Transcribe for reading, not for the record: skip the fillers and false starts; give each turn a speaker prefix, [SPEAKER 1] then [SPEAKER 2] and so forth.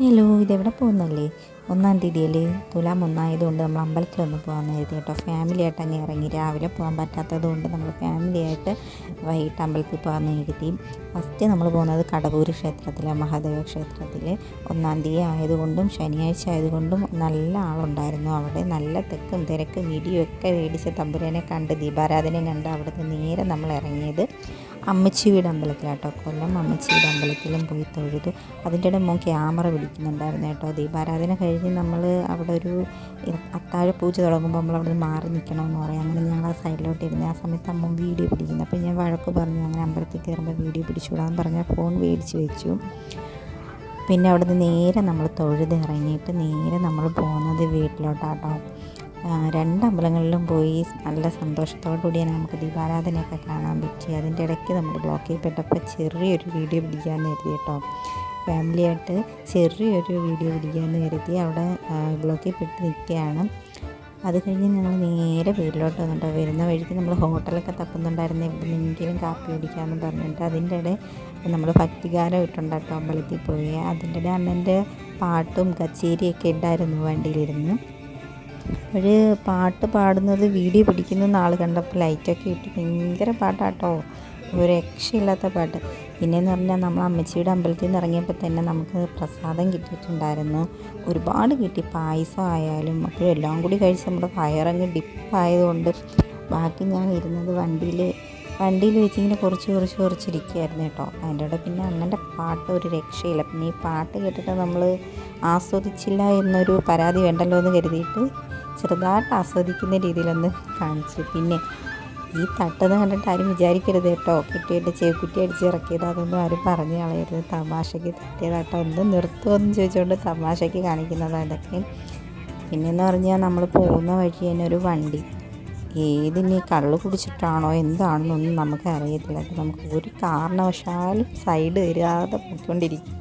[SPEAKER 1] Hello, ഇതെവിടെ പോകുന്നല്ലേ? 1-ാം തീയതിയല്ലേ? തുലാം 1 നമ്മൾ അമ്പലത്തിലൊന്ന് പോകാമെന്ന് കരുതി കേട്ടോ. ഫാമിലി ആയിട്ട് അങ്ങ് ഇറങ്ങി. രാവിലെ പോകാൻ പറ്റാത്തത് കൊണ്ട് നമ്മൾ ഫാമിലി ആയിട്ട് വൈകിട്ട് അമ്പലത്തിൽ പോകാമെന്ന് കരുതി. ഫസ്റ്റ് നമ്മൾ പോകുന്നത് കടവൂർ ക്ഷേത്രത്തിലെ മഹാദേവ ക്ഷേത്രത്തിൽ. 1-ാം തീയതി ആയതുകൊണ്ടും ശനിയാഴ്ച ആയതുകൊണ്ടും നല്ല ആളുണ്ടായിരുന്നു. അവിടെ നല്ല തിക്കും തിരക്കും ഇടിയും ഒക്കെ മേടിച്ച തമ്പുരാനെ കണ്ട് ദീപാരാധനയും കണ്ട് അവിടുന്ന് നേരെ നമ്മൾ ഇറങ്ങിയത് അമ്മച്ചി വീട് അമ്പലത്തിലാട്ടോ. കൊല്ലം അമ്മച്ചി വീട് അമ്പലത്തിലും പോയി തൊഴുതു. അതിൻ്റെ ഇടയിൽ മോൻ ക്യാമറ പിടിക്കുന്നുണ്ടായിരുന്നു കേട്ടോ. ദീപാരാധന കഴിഞ്ഞ് നമ്മൾ അവിടെ ഒരു അത്താഴ പൂജ തുടങ്ങുമ്പോൾ നമ്മൾ അവിടെ നിന്ന് മാറി നിൽക്കണമെന്ന് പറയാം. അങ്ങനെ ഞങ്ങൾ ആ സൈഡിലോട്ട് ഇരുന്ന് ആ സമയത്ത് അമ്മ വീഡിയോ പിടിക്കുന്നു. അപ്പോൾ ഞാൻ വഴക്ക് പറഞ്ഞു, അങ്ങനെ അമ്പലത്തിൽ കയറുമ്പോൾ വീഡിയോ പിടിച്ചുകൂടാന്ന് പറഞ്ഞാൽ ഫോൺ മേടിച്ച് വെച്ചു. പിന്നെ അവിടെ നിന്ന് നേരെ നമ്മൾ തൊഴുത് ഇറങ്ങിയിട്ട് നേരെ നമ്മൾ പോകുന്നത് വീട്ടിലോട്ടാട്ടോ. 2 അമ്പലങ്ങളിലും പോയി നല്ല സന്തോഷത്തോടു കൂടിയാണ് നമുക്ക് ദീപാരാധനയൊക്കെ കാണാൻ പറ്റി. അതിൻ്റെ ഇടയ്ക്ക് നമ്മൾ ബ്ലോക്കിൽ പെട്ടപ്പോൾ ചെറിയൊരു വീഡിയോ പിടിക്കാമെന്ന് കരുതി കേട്ടോ. ഫാമിലിയായിട്ട് ചെറിയൊരു വീഡിയോ പിടിക്കാമെന്ന് കരുതി അവിടെ ബ്ലോക്കിൽ പെട്ട് നിൽക്കുകയാണ്. അത് കഴിഞ്ഞ് ഞങ്ങൾ നേരെ വീട്ടിലോട്ട് വന്നിട്ടോ. വരുന്ന വഴിക്ക് നമ്മൾ ഹോട്ടലൊക്കെ തപ്പുന്നുണ്ടായിരുന്നു, എവിടെയെങ്കിലും കാപ്പി കുടിക്കാമെന്ന് പറഞ്ഞിട്ട്. അതിൻ്റെ ഇടയിൽ നമ്മൾ ഭക്തിഗാനം ഇട്ടുണ്ടാട്ടോ അമ്പലത്തിൽ പോയി. അതിൻ്റെ ഇടയിൽ അണ്ണൻ്റെ പാട്ടും കച്ചേരിയൊക്കെ ഉണ്ടായിരുന്നു വണ്ടിയിലിരുന്ന്. ഒരു പാട്ട് പാടുന്നത് വീഡിയോ പിടിക്കുന്ന ആൾ കണ്ടപ്പോൾ ലൈറ്റൊക്കെ ഇട്ട് ഭയങ്കര പാട്ടാട്ടോ, ഒരു രക്ഷയില്ലാത്ത പാട്ട്. പിന്നെയെന്ന് പറഞ്ഞാൽ നമ്മൾ അമ്മച്ചിയുടെ അമ്പലത്തിൽ നിന്ന് ഇറങ്ങിയപ്പോൾ തന്നെ നമുക്ക് പ്രസാദം കിട്ടിയിട്ടുണ്ടായിരുന്നു. ഒരുപാട് കിട്ടി, പായസം ആയാലും. അപ്പോൾ എല്ലാം കൂടി കഴിച്ച് നമ്മുടെ വയറങ്ങ് ഡിപ്പായതുകൊണ്ട് ബാക്കി ഞാൻ ഇരുന്നത് വണ്ടിയിൽ വെച്ചിങ്ങനെ കുറച്ചിരിക്കുകയായിരുന്നു കേട്ടോ. അതിൻ്റെ ഇടയിൽ പിന്നെ അണ്ണൻ്റെ പാട്ട് ഒരു രക്ഷയില്ല. പിന്നെ ഈ പാട്ട് കേട്ടിട്ട് നമ്മൾ ആസ്വദിച്ചില്ല എന്നൊരു പരാതി വേണ്ടല്ലോ എന്ന് കരുതിയിട്ട് ചെറുതായിട്ട് ആസ്വദിക്കുന്ന രീതിയിലൊന്ന് കാണിച്ചു. പിന്നെ ഈ തട്ടെന്ന് കണ്ടിട്ട് ആരും വിചാരിക്കരുത് കേട്ടോ, കുട്ടിയുടെ ചെവിക്കുട്ടി അടിച്ചിറക്കിയത്, അതൊന്നും ആരും പറഞ്ഞു കളയരുത്. തമാശയ്ക്ക് തട്ടിയതാട്ടോ. ഒന്ന് നിർത്തുമെന്ന് ചോദിച്ചുകൊണ്ട് തമാശയ്ക്ക് കാണിക്കുന്നതാണ് ഇതൊക്കെ. പിന്നെയെന്ന് പറഞ്ഞാൽ നമ്മൾ പോകുന്ന വഴി തന്നെ ഒരു വണ്ടി, ഏതിനി കള്ള് കുടിച്ചിട്ടാണോ എന്താണെന്നൊന്നും നമുക്ക് അറിയത്തില്ല. നമുക്ക് ഒരു കാരണവശാലും സൈഡ് തരാതെ പോയിക്കൊണ്ടിരിക്കും.